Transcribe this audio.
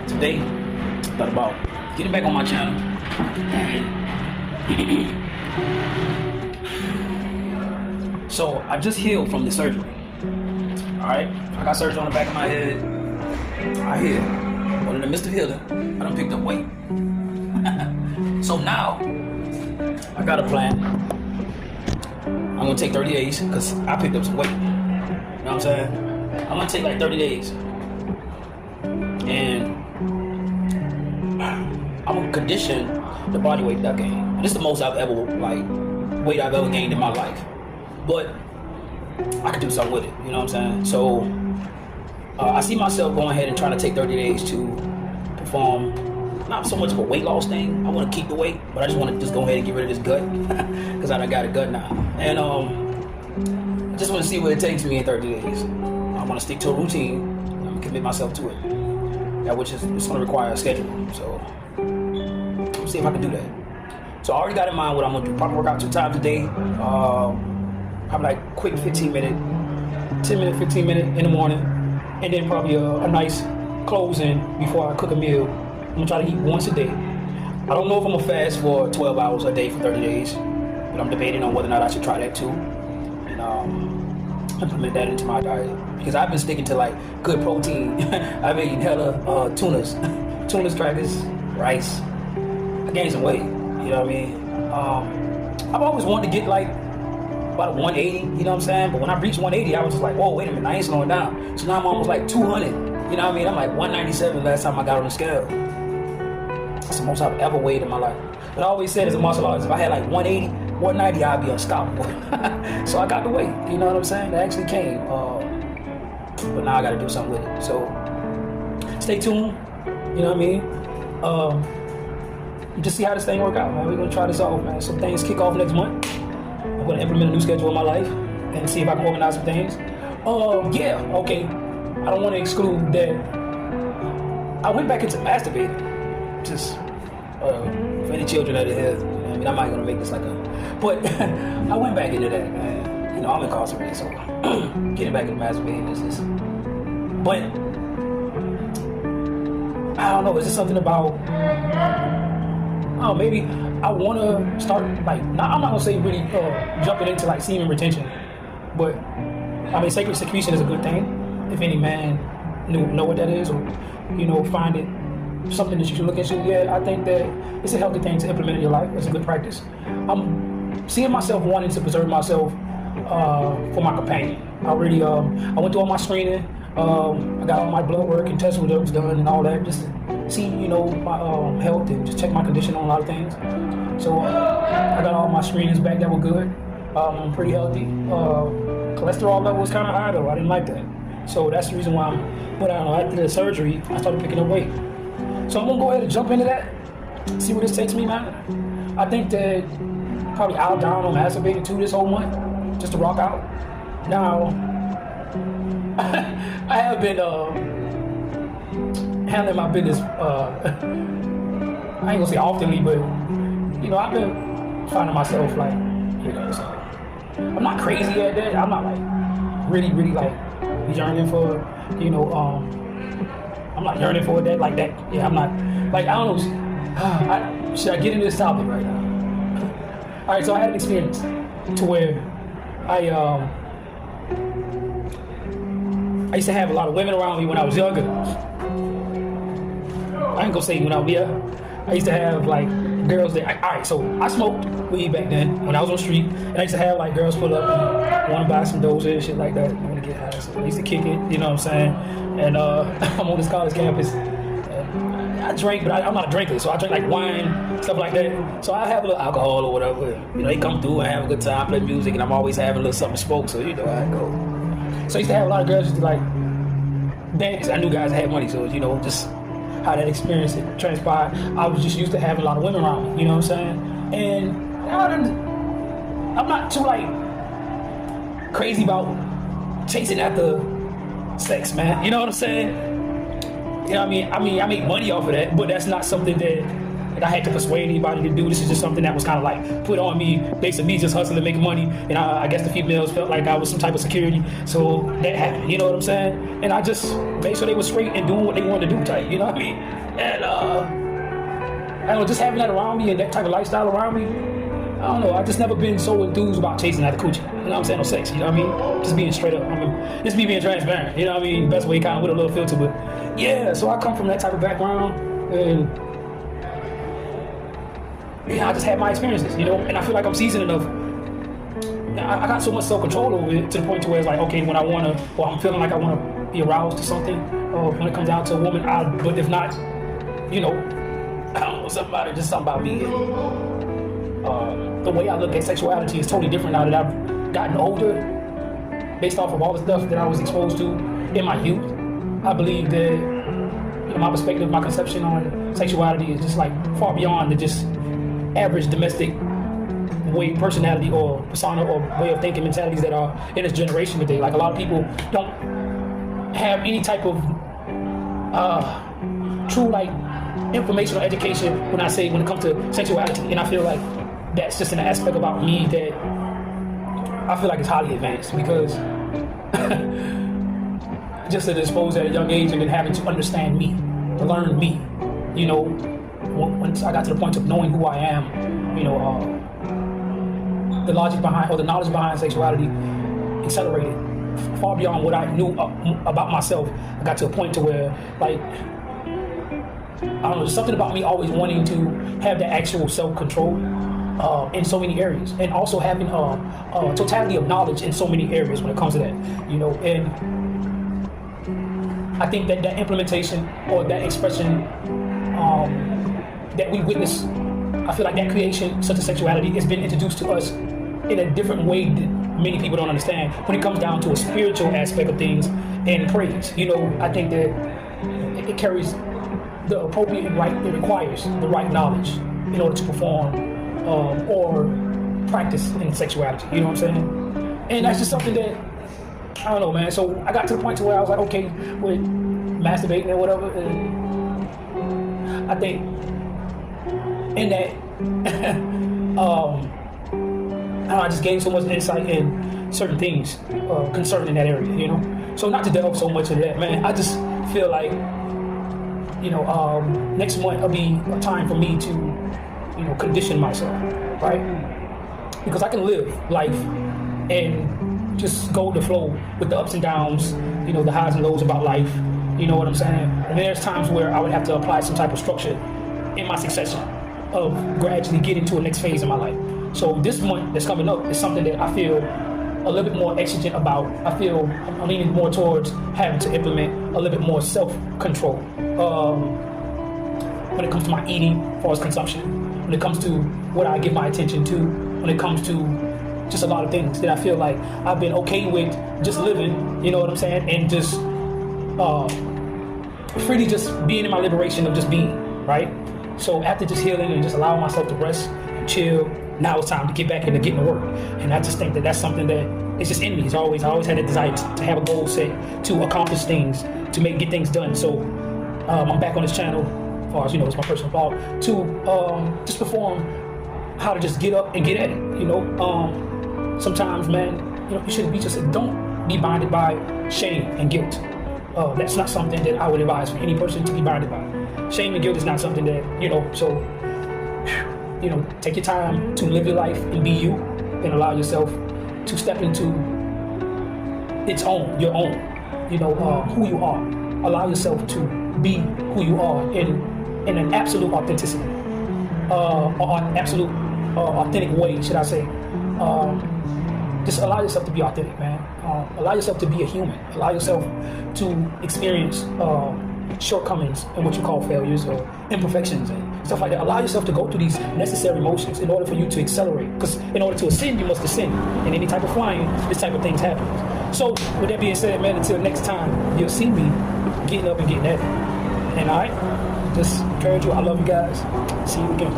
Today, thought about getting back on my channel. So I just healed from the surgery. Alright? I got surgery on the back of my head. I healed. But in the midst of healing, I done picked up weight. So now, I got a plan. I'm gonna take 30 days because I picked up some weight. You know what I'm saying? I'm gonna take like 30 days. And I'm gonna condition the body weight that I gained. This is the most I've ever, weight I've ever gained in my life. But I could do something with it, you know what I'm saying? So I see myself going ahead and trying to take 30 days to perform not so much of a weight loss thing. I want to keep the weight, but I just want to just go ahead and get rid of this gut because I done got a gut now. And I just want to see what it takes me in 30 days. I want to stick to a routine. I'm going to commit myself to it. Which is it's going to require a schedule. So let's see if I can do that. So I already got in mind what I'm going to do. Probably work out 2 times a day. Probably like quick 15-minute, 10-minute, 15-minute in the morning. And then probably a nice closing before I cook a meal. I'm going to try to eat once a day. I don't know if I'm going to fast for 12 hours a day for 30 days. But I'm debating on whether or not I should try that too. And implement that into my diet. Because I've been sticking to like good protein. I've been eating hella tunas, crackers, rice. I gained some weight, you know what I mean? I've always wanted to get like about 180, you know what I'm saying? But when I reached 180, I was just like, whoa, wait a minute, I ain't slowing down. So now I'm almost like 200, you know what I mean? I'm like 197 last time I got on the scale. That's the most I've ever weighed in my life. But I always said as a martial artist, if I had like 180, 190, I'd be unstoppable. So I got the weight, you know what I'm saying? That actually came. But now I gotta do something with it. So stay tuned, you know what I mean? Just see how this thing work out, man. We're gonna try this off, man. Some things kick off next month. I'm gonna implement a new schedule in my life and see if I can organize some things. Yeah, okay. I don't want to exclude that I went back into masturbating. Just for any children that are here, you know what I mean, I'm not gonna make this like a, but I went back into that, man. You know, I'm incarcerated, so getting back into masturbating is just, but I don't know, is there something about, oh, maybe I want to start, like, I'm not going to say really jumping into, like, semen retention, but, I mean, sacred secretion is a good thing. If any man know what that is, or, you know, find it something that you should look into, yeah, I think that it's a healthy thing to implement in your life. It's a good practice. I'm seeing myself wanting to preserve myself for my companion. I really, I went through all my screening. I got all my blood work and tests was done and all that, just to see, you know, my health and just check my condition on a lot of things. So I got all my screenings back that were good. I'm pretty healthy. Cholesterol level was kind of high though. I didn't like that. So that's the reason why but I don't know, after the surgery, I started picking up weight. So I'm gonna go ahead and jump into that, see where this takes me, man. I think that probably I'll down on masturbating too this whole month, just to rock out. Now, I have been handling my business, I ain't gonna say oftenly, but, you know, I've been finding myself like, you know, so I'm not crazy at that. I'm not like really like yearning for, you know, I'm not yearning for that like that. Yeah, I'm not, like, I don't know, should I get into this topic right now? All right, so I had an experience to where I used to have a lot of women around me when I was younger. I ain't gonna say when I was young. I used to have like girls that, alright, so I smoked weed back then when I was on the street, and I used to have like girls pull up and want to buy some doja and shit like that. I want to get high, so I used to kick it, you know what I'm saying? And I'm on this college campus. I drink, but I'm not a drinker, so I drink like wine, stuff like that. So I have a little alcohol or whatever. You know, they come through and have a good time, play music, and I'm always having a little something to smoke, so you know how I go. So I used to have a lot of girls just to like dance. I knew guys had money, so you know, just how that experience it transpired. I was just used to having a lot of women around me, you know what I'm saying? And I'm not too like crazy about chasing after sex, man. You know what I'm saying? You know what I mean? I make money off of that, but that's not something that like I had to persuade anybody to do. This is just something that was kind of like put on me based on me just hustling, making money. And I guess the females felt like I was some type of security. So that happened, you know what I'm saying? And I just made sure they were straight and doing what they wanted to do type, you know what I mean? And I don't know, just having that around me and that type of lifestyle around me, I don't know, I've just never been so enthused about chasing after coochie. You know what I'm saying? No sex, you know what I mean? Just being straight up. I mean, just me being transparent, you know what I mean? Best way, kind of with a little filter, but yeah, so I come from that type of background, and yeah, I just had my experiences, you know, and I feel like I'm seasoned enough. I got so much self-control over it to the point to where it's like, okay, when I want to, or I'm feeling like I want to be aroused to something, or when it comes down to a woman, but if not, you know, I don't know, something about it, just something about me. The way I look at sexuality is totally different now that I've gotten older, based off of all the stuff that I was exposed to in my youth. I believe that, you know, my perspective, my conception on sexuality is just like far beyond the just average domestic way, personality or persona or way of thinking mentalities that are in this generation today. Like a lot of people don't have any type of true like information or education when it comes to sexuality, and I feel like that's just an aspect about me that I feel like it's highly advanced, because just to exposed at a young age and then having to understand me, to learn me, you know, once I got to the point of knowing who I am, you know, the logic behind or the knowledge behind sexuality accelerated far beyond what I knew about myself. I got to a point to where, like, I don't know, there's something about me always wanting to have that actual self-control in so many areas, and also having a totality of knowledge in so many areas when it comes to that, you know. And I think that that implementation or that expression that we witness, I feel like that creation, such a sexuality, has been introduced to us in a different way that many people don't understand when it comes down to a spiritual aspect of things and praise. You know, I think that it carries the appropriate right, it requires the right knowledge in order to perform or practice in sexuality, you know what I'm saying? And that's just something that, I don't know, man. So I got to the point to where I was like, okay, with masturbating and whatever, and I think in that, I just gained so much insight in certain things concerning that area, you know? So not to delve so much into that, man, I just feel like, you know, next month will be a time for me to, you know, condition myself, right? Because I can live life and just go with the flow with the ups and downs, you know, the highs and lows about life, you know what I'm saying? And there's times where I would have to apply some type of structure in my succession of gradually getting to a next phase in my life. So this month that's coming up is something that I feel a little bit more exigent about. I feel I'm leaning more towards having to implement a little bit more self-control when it comes to my eating as far as consumption, when it comes to what I give my attention to, when it comes to just a lot of things that I feel like I've been okay with just living, you know what I'm saying, and just freely just being in my liberation of just being, right? So after just healing and just allowing myself to rest and chill, now it's time to get back into getting to work. And I just think that that's something that is just in me. I always had a desire to have a goal set, to accomplish things, to get things done. So I'm back on this channel, as far as, you know, it's my personal blog, to just perform how to just get up and get at it, you know. Sometimes, man, you know, you shouldn't be don't be binded by shame and guilt. That's not something that I would advise for any person to be binded by. Shame and guilt is not something that, you know, so, you know, take your time to live your life and be you, and allow yourself to step into your own, you know, who you are. Allow yourself to be who you are in an absolute authenticity, or an absolute authentic way, should I say. Just allow yourself to be authentic, man. Allow yourself to be a human. Allow yourself to experience shortcomings and what you call failures or imperfections and stuff like that. Allow yourself to go through these necessary motions in order for you to accelerate. Because in order to ascend, you must descend. In any type of flying, this type of things happen. So with that being said, man, until next time, you'll see me getting up and getting at it. And all right, just encourage you. I love you guys. See you again.